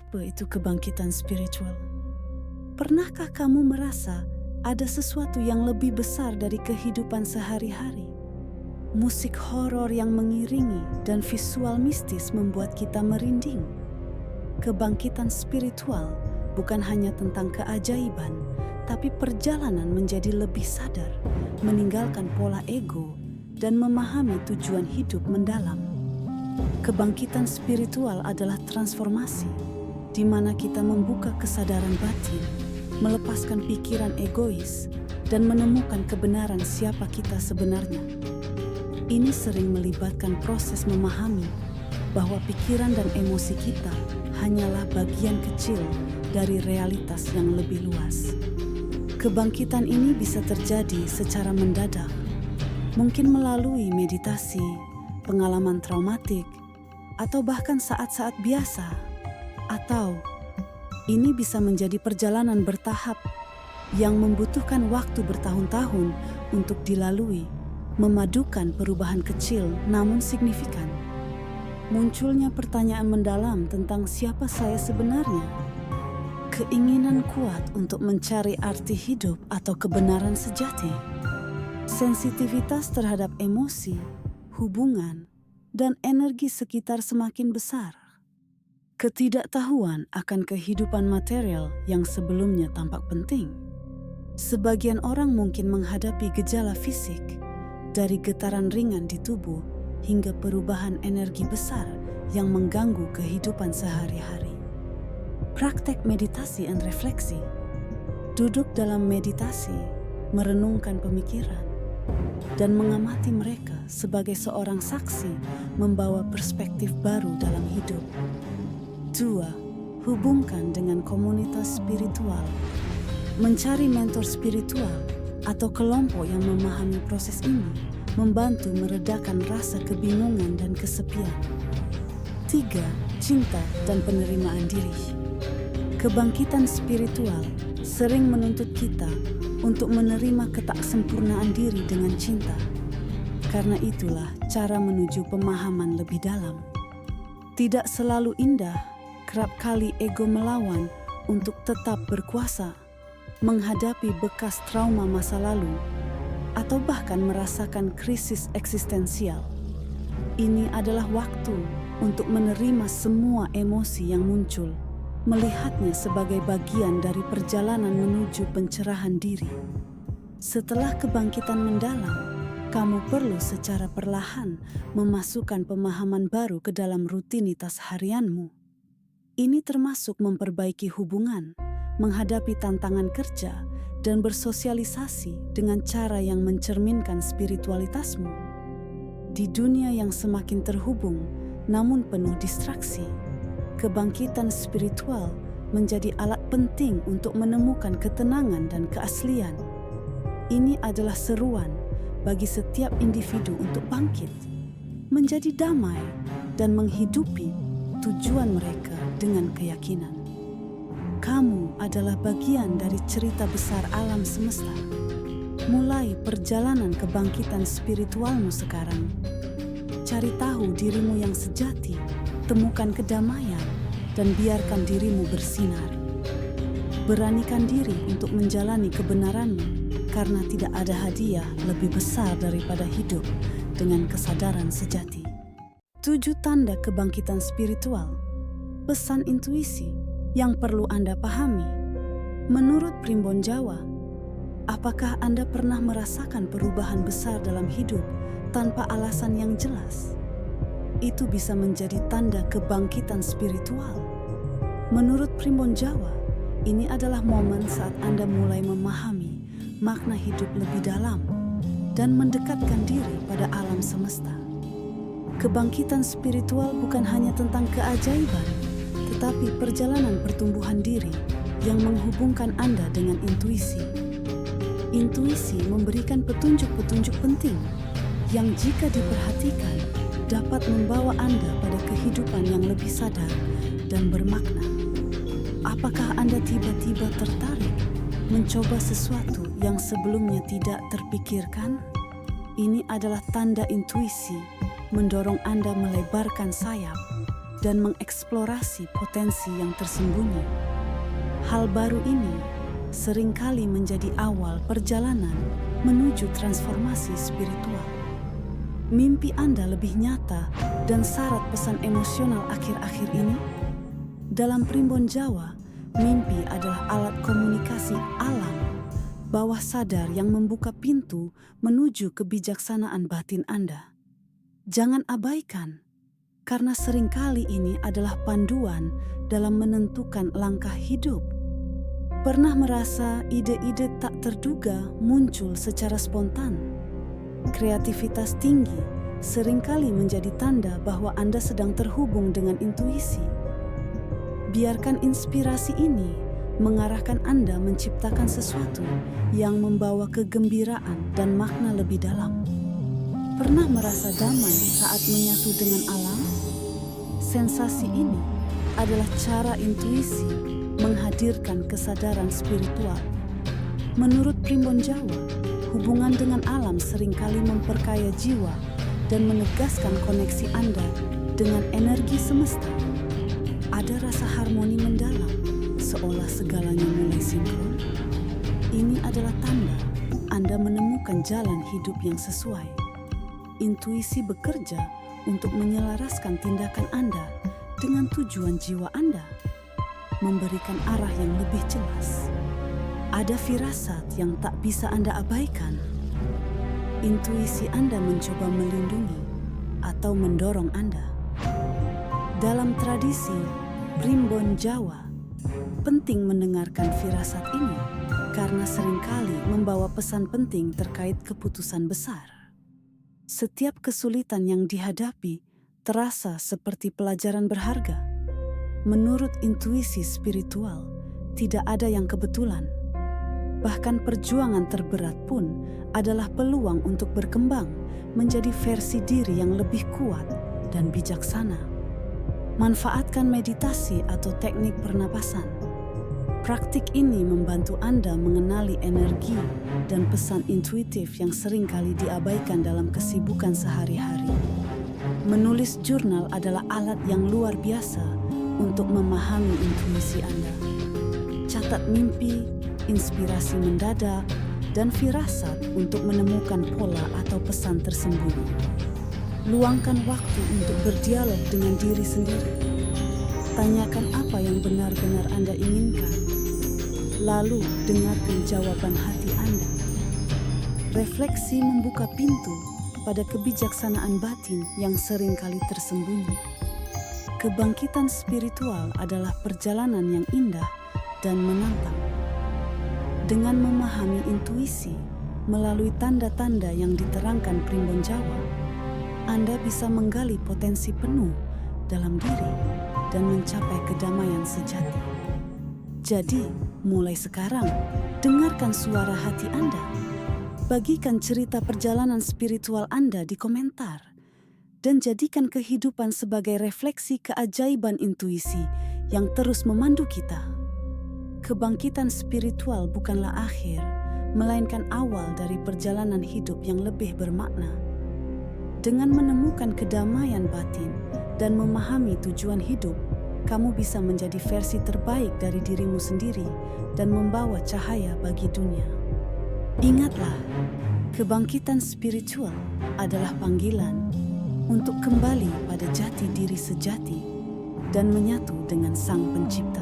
Apa itu kebangkitan spiritual? Pernahkah kamu merasa ada sesuatu yang lebih besar dari kehidupan sehari-hari? Musik horor yang mengiringi dan visual mistis membuat kita merinding. Kebangkitan spiritual bukan hanya tentang keajaiban, tapi perjalanan menjadi lebih sadar, meninggalkan pola ego, dan memahami tujuan hidup mendalam. Kebangkitan spiritual adalah transformasi, di mana kita membuka kesadaran batin, melepaskan pikiran egois, dan menemukan kebenaran siapa kita sebenarnya. Ini sering melibatkan proses memahami bahwa pikiran dan emosi kita hanyalah bagian kecil dari realitas yang lebih luas. Kebangkitan ini bisa terjadi secara mendadak, mungkin melalui meditasi, pengalaman traumatik, atau bahkan saat-saat biasa. Atau ini bisa menjadi perjalanan bertahap yang membutuhkan waktu bertahun-tahun untuk dilalui, memadukan perubahan kecil namun signifikan. Munculnya pertanyaan mendalam tentang siapa saya sebenarnya. Keinginan kuat untuk mencari arti hidup atau kebenaran sejati. Sensitivitas terhadap emosi, hubungan, dan energi sekitar semakin besar. Ketidaktahuan akan kehidupan material yang sebelumnya tampak penting. Sebagian orang mungkin menghadapi gejala fisik, dari getaran ringan di tubuh hingga perubahan energi besar yang mengganggu kehidupan sehari-hari. Praktek meditasi dan refleksi. Duduk dalam meditasi, merenungkan pemikiran, dan mengamati mereka sebagai seorang saksi membawa perspektif baru dalam hidup. 2. Hubungkan dengan komunitas spiritual. Mencari mentor spiritual atau kelompok yang memahami proses ini membantu meredakan rasa kebingungan dan kesepian. 3. Cinta dan penerimaan diri. Kebangkitan spiritual sering menuntut kita untuk menerima ketaksempurnaan diri dengan cinta. Karena itulah cara menuju pemahaman lebih dalam. Tidak selalu indah, kerap kali ego melawan untuk tetap berkuasa, menghadapi bekas trauma masa lalu, atau bahkan merasakan krisis eksistensial. Ini adalah waktu untuk menerima semua emosi yang muncul, melihatnya sebagai bagian dari perjalanan menuju pencerahan diri. Setelah kebangkitan mendalam, kamu perlu secara perlahan memasukkan pemahaman baru ke dalam rutinitas harianmu. Ini termasuk memperbaiki hubungan, menghadapi tantangan kerja, dan bersosialisasi dengan cara yang mencerminkan spiritualitasmu. Di dunia yang semakin terhubung, namun penuh distraksi, kebangkitan spiritual menjadi alat penting untuk menemukan ketenangan dan keaslian. Ini adalah seruan bagi setiap individu untuk bangkit, menjadi damai, dan menghidupi tujuan mereka dengan keyakinan. Kamu adalah bagian dari cerita besar alam semesta. Mulai perjalanan kebangkitan spiritualmu sekarang. Cari tahu dirimu yang sejati, temukan kedamaian, dan biarkan dirimu bersinar. Beranikan diri untuk menjalani kebenaranmu, karena tidak ada hadiah lebih besar daripada hidup dengan kesadaran sejati. 7 tanda kebangkitan spiritual. Pesan intuisi yang perlu Anda pahami. Menurut Primbon Jawa, apakah Anda pernah merasakan perubahan besar dalam hidup tanpa alasan yang jelas? Itu bisa menjadi tanda kebangkitan spiritual. Menurut Primbon Jawa, ini adalah momen saat Anda mulai memahami makna hidup lebih dalam dan mendekatkan diri pada alam semesta. Kebangkitan spiritual bukan hanya tentang keajaiban, tetapi perjalanan pertumbuhan diri yang menghubungkan Anda dengan intuisi. Intuisi memberikan petunjuk-petunjuk penting yang jika diperhatikan dapat membawa Anda pada kehidupan yang lebih sadar dan bermakna. Apakah Anda tiba-tiba tertarik mencoba sesuatu yang sebelumnya tidak terpikirkan? Ini adalah tanda intuisi mendorong Anda melebarkan sayap, dan mengeksplorasi potensi yang tersembunyi. Hal baru ini seringkali menjadi awal perjalanan menuju transformasi spiritual. Mimpi Anda lebih nyata dan syarat pesan emosional akhir-akhir ini? Dalam Primbon Jawa, mimpi adalah alat komunikasi alam bawah sadar yang membuka pintu menuju kebijaksanaan batin Anda. Jangan abaikan, karena seringkali ini adalah panduan dalam menentukan langkah hidup. Pernah merasa ide-ide tak terduga muncul secara spontan? Kreativitas tinggi seringkali menjadi tanda bahwa Anda sedang terhubung dengan intuisi. Biarkan inspirasi ini mengarahkan Anda menciptakan sesuatu yang membawa kegembiraan dan makna lebih dalam. Pernah merasa damai saat menyatu dengan alam? Sensasi ini adalah cara intuisi menghadirkan kesadaran spiritual. Menurut Primbon Jawa, hubungan dengan alam seringkali memperkaya jiwa dan menegaskan koneksi Anda dengan energi semesta. Ada rasa harmoni mendalam, seolah segalanya mulai sinkron. Ini adalah tanda Anda menemukan jalan hidup yang sesuai. Intuisi bekerja untuk menyelaraskan tindakan Anda dengan tujuan jiwa Anda, memberikan arah yang lebih jelas. Ada firasat yang tak bisa Anda abaikan. Intuisi Anda mencoba melindungi atau mendorong Anda. Dalam tradisi Primbon Jawa, penting mendengarkan firasat ini karena seringkali membawa pesan penting terkait keputusan besar. Setiap kesulitan yang dihadapi terasa seperti pelajaran berharga. Menurut intuisi spiritual, tidak ada yang kebetulan. Bahkan perjuangan terberat pun adalah peluang untuk berkembang menjadi versi diri yang lebih kuat dan bijaksana. Manfaatkan meditasi atau teknik pernapasan. Praktik ini membantu Anda mengenali energi dan pesan intuitif yang seringkali diabaikan dalam kesibukan sehari-hari. Menulis jurnal adalah alat yang luar biasa untuk memahami intuisi Anda. Catat mimpi, inspirasi mendadak, dan firasat untuk menemukan pola atau pesan tersembunyi. Luangkan waktu untuk berdialog dengan diri sendiri. Tanyakan apa yang benar-benar Anda inginkan, lalu dengarkan jawaban hati Anda. Refleksi membuka pintu pada kebijaksanaan batin yang seringkali tersembunyi. Kebangkitan spiritual adalah perjalanan yang indah dan menantang. Dengan memahami intuisi melalui tanda-tanda yang diterangkan Primbon Jawa, Anda bisa menggali potensi penuh dalam diri dan mencapai kedamaian sejati. Jadi, mulai sekarang, dengarkan suara hati Anda. Bagikan cerita perjalanan spiritual Anda di komentar. Dan jadikan kehidupan sebagai refleksi keajaiban intuisi yang terus memandu kita. Kebangkitan spiritual bukanlah akhir, melainkan awal dari perjalanan hidup yang lebih bermakna. Dengan menemukan kedamaian batin dan memahami tujuan hidup, kamu bisa menjadi versi terbaik dari dirimu sendiri dan membawa cahaya bagi dunia. Ingatlah, kebangkitan spiritual adalah panggilan untuk kembali pada jati diri sejati dan menyatu dengan Sang Pencipta.